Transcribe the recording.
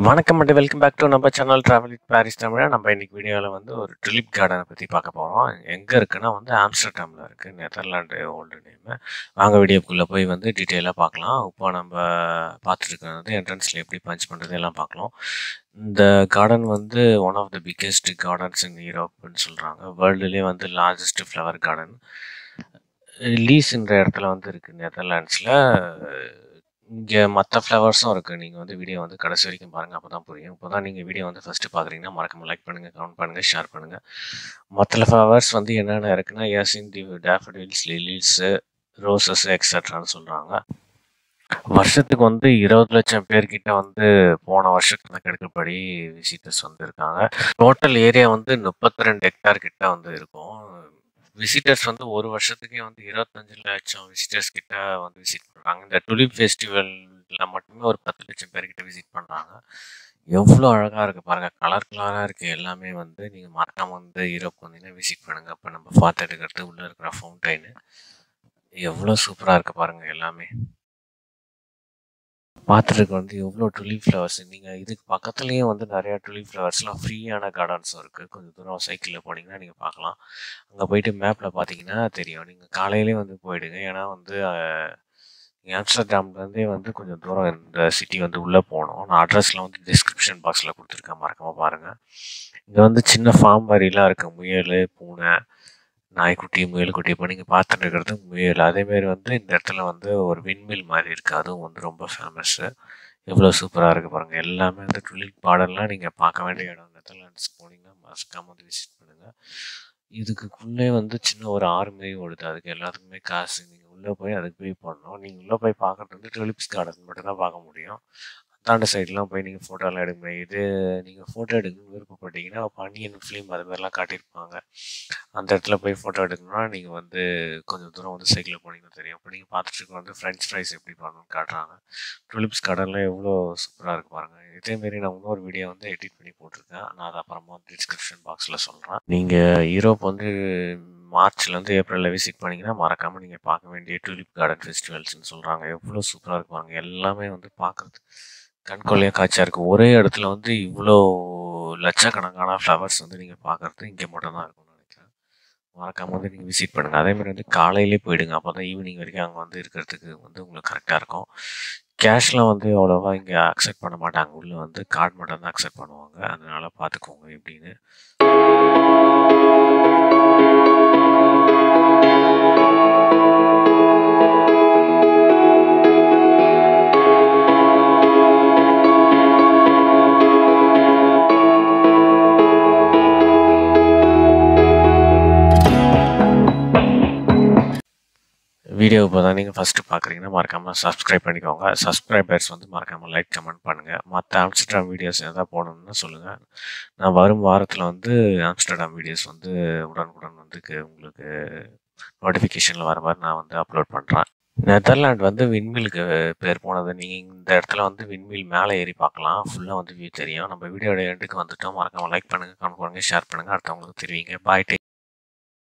வணக்கம் and welcome back to நம்ம channel travel with Paris தமிழா. நம்ம இன்னைக்கு வீடியோவில் வந்து ஒரு டுலிப் கார்டனை பற்றி பார்க்க போகிறோம். எங்கே இருக்குன்னா வந்து ஆம்ஸ்டர்டாமில் இருக்குது, நெதர்லாண்டு ஓல்டு நேமு. வாங்க வீடியோக்குள்ளே போய் வந்து டீட்டெயிலாக பார்க்கலாம். இப்போ நம்ம பார்த்துருக்கிறது வந்து என்ட்ரன்ஸில் எப்படி பஞ்ச் பண்ணுறது எல்லாம் பார்க்கலாம். இந்த கார்டன் வந்து one of the biggest gardens in யூரோப்னு சொல்கிறாங்க. வேர்ல்டுலேயே வந்து லார்ஜஸ்ட் ஃப்ளவர் கார்டன் லீஸ்ன்ற இடத்துல வந்து இருக்குது நெதர்லாண்ட்ஸில். இங்கே மற்ற ஃப்ளவர்ஸும் இருக்குது. நீங்கள் வந்து வீடியோ வந்து கடைசி வரைக்கும் பாருங்கள், அப்போ தான் புரியும். இப்போ தான் நீங்கள் வீடியோ வந்து ஃபஸ்ட்டு பார்க்குறீங்கன்னா மறக்காம லைக் பண்ணுங்கள், கமெண்ட் பண்ணுங்கள், ஷேர் பண்ணுங்கள். மற்ற ஃப்ளவர்ஸ் வந்து என்னென்ன இருக்குன்னா யாசின் தி டேஃபடில்ஸ், லிலிஸு, ரோசஸ் எக்ஸட்ரான்னு சொல்கிறாங்க. வருஷத்துக்கு வந்து 20 லட்சம் பேர்கிட்ட வந்து போன வருஷம் கணக்கெடுக்கப்படி விசிட்டர்ஸ் வந்து இருக்காங்க. டோட்டல் ஏரியா வந்து 32 ஹெக்டார் கிட்ட வந்து இருக்கும். விசிட்டர்ஸ் வந்து ஒரு வருஷத்துக்கே வந்து 25 லட்சம் விசிட்டர்ஸ் கிட்ட வந்து விசிட் பண்ணுறாங்க. இந்த டுலிப் ஃபெஸ்டிவலில் மட்டுமே ஒரு 10 லட்சம் பேர்கிட்ட விசிட் பண்ணுறாங்க. எவ்வளோ அழகாக இருக்குது பாருங்கள், கலர் கலராக இருக்குது எல்லாமே. வந்து நீங்கள் மறக்காமல் வந்து யூரோப் வந்தீங்கன்னா விசிட் பண்ணுங்கள். அப்போ நம்ம பார்த்து எடுக்கிறது உள்ளே இருக்கிற ஃபவுண்டைனு எவ்வளோ சூப்பராக இருக்குது பாருங்கள். எல்லாமே பார்த்துருக்கு வந்து எவ்வளோ டுலிப் ஃப்ளவர்ஸ். நீங்கள் இதுக்கு பக்கத்துலேயே வந்து நிறையா டுலிப் ஃப்ளவர்ஸ்லாம் ஃப்ரீயான கார்டன்ஸும் இருக்குது. கொஞ்சம் தூரம் சைக்கிளில் போனீங்கன்னா நீங்கள் பார்க்கலாம். அங்கே போயிட்டு மேப்பில் பார்த்தீங்கன்னா தெரியும். நீங்கள் காலையிலே வந்து போயிடுங்க. ஏன்னா வந்து ஆம்ஸ்டர்டாம்லேருந்தே வந்து கொஞ்சம் தூரம் இந்த சிட்டி வந்து உள்ளே போகணும். நான் அட்ரஸில் வந்து டிஸ்கிரிப்ஷன் பாக்ஸில் கொடுத்துருக்கேன், மறக்காமல் பாருங்கள். இங்கே வந்து சின்ன ஃபார்ம் மாதிரிலாம் இருக்குது. முயல், பூனை, நாய்க்குட்டி, முயல்குட்டி. இப்போ நீங்கள் பார்த்துட்டு இருக்கிறது முயல். அதேமாரி வந்து இந்த இடத்துல வந்து ஒரு விண்மில் மாதிரி இருக்குது, அதுவும் வந்து ரொம்ப ஃபேமஸ்ஸு. எவ்வளோ சூப்பராக இருக்குது பாருங்கள். எல்லாமே வந்து டுலிப் கார்டன்லாம் நீங்கள் பார்க்க வேண்டிய இடம். நெதர்லாண்ட்ஸ் போனீங்கன்னா மறக்காம வந்து விசிட் பண்ணுங்கள். இதுக்குள்ளே வந்து சின்ன ஒரு ஆறு மாரி ஓடுது. அதுக்கு எல்லாத்துக்குமே காசு. நீங்கள் உள்ளே போய் அதுக்கு போய் பண்ணணும். நீங்கள் உள்ளே போய் பார்க்குறது வந்து டுலிப்ஸ் கார்டன் மட்டும் தான் பார்க்க முடியும். அந்தாண்ட சைட்லாம் போய் நீங்கள் ஃபோட்டோலாம் எடுக்க முடியும். இது நீங்கள் ஃபோட்டோ எடுக்கணும்னு விருப்பப்பட்டீங்கன்னா பனியன் ஃபிலிம் அது மாதிரிலாம் காட்டியிருப்பாங்க. அந்த இடத்துல போய் ஃபோட்டோ எடுக்கணும்னா நீங்கள் வந்து கொஞ்சம் தூரம் வந்து சைக்கிளில் போனீங்கன்னா தெரியும். இப்போ நீங்கள் பார்த்துட்டு வந்து ஃப்ரெஞ்ச் ஃப்ரைஸ் எப்படி பண்ணணும்னு காட்டுறாங்க. டுலிப்ஸ் கார்டன்லாம் எவ்வளோ சூப்பராக இருக்குது பாருங்கள். இதேமாரி நான் இன்னொரு வீடியோ வந்து எடிட் பண்ணி போட்டிருக்கேன். நான் அதை அப்புறமா வந்து டிஸ்கிரிப்ஷன் பாக்ஸில் சொல்கிறேன். நீங்கள் யூரோப் வந்து மார்ச்லேருந்து ஏப்ரலில் விசிட் பண்ணிங்கன்னா மறக்காமல் நீங்கள் பார்க்க வேண்டிய டுலிப் கார்டன் ஃபெஸ்டிவல்ஸ்னு சொல்கிறாங்க. எவ்வளோ சூப்பராக இருக்கு பாருங்கள். எல்லாமே வந்து பார்க்குறது கண்கொள்ளையாக காட்சியாக இருக்குது. ஒரே இடத்துல வந்து இவ்வளோ லட்சக்கணக்கான ஃப்ளவர்ஸ் வந்து நீங்கள் பார்க்குறது இங்கே மட்டும்தான் இருக்கும்னு நினைக்கிறேன். மறக்காமல் வந்து நீங்கள் விசிட் பண்ணுங்கள். அதேமாதிரி வந்து காலையிலே போயிடுங்க. அப்போ தான் ஈவினிங் வரைக்கும் அங்கே வந்து இருக்கிறதுக்கு வந்து உங்களுக்கு கரெக்டாக இருக்கும். கேஷ்லாம் வந்து அவ்வளோவா இங்கே அக்செப்ட் பண்ண மாட்டாங்க. உள்ளே வந்து கார்டு மட்டும் தான் அக்செப்ட் பண்ணுவாங்க. அதனால் பார்த்துக்கோங்க எப்படின்னு. வீடியோ இப்போ தான் நீங்கள் ஃபஸ்ட்டு பார்க்குறீங்கன்னா மறக்காமல் சப்ஸ்கிரைப் பண்ணிக்கோங்க. சப்ஸ்கிரைபர்ஸ் வந்து மறக்காமல் லைக், கமெண்ட் பண்ணுங்கள். மற்ற ஆம்ஸ்டர்டாம் வீடியோஸ் எதாவது போடணும்னு சொல்லுங்கள். நான் வரும் வாரத்தில் வந்து ஆம்ஸ்டர்டாம் வீடியோஸ் வந்து உடனுக்குடன் வந்து உங்களுக்கு நோட்டிஃபிகேஷனில் வர மாதிரி நான் வந்து அப்லோட் பண்ணுறேன். நெதர்லாண்ட் வந்து விண்மிலுக்கு பேர் போனது. நீங்கள் இந்த இடத்துல வந்து விண்மில் மேலே ஏறி பார்க்கலாம். ஃபுல்லாக வந்து வியூ தெரியும். நம்ம வீடியோட எண்டுக்கு வந்துட்டோம். மறக்காமல் லைக் பண்ணுங்கள், கமெண்ட் பண்ணுங்கள், ஷேர் பண்ணுங்கள். அடுத்தவங்களுக்கு தெரிவிங்க. பாய்.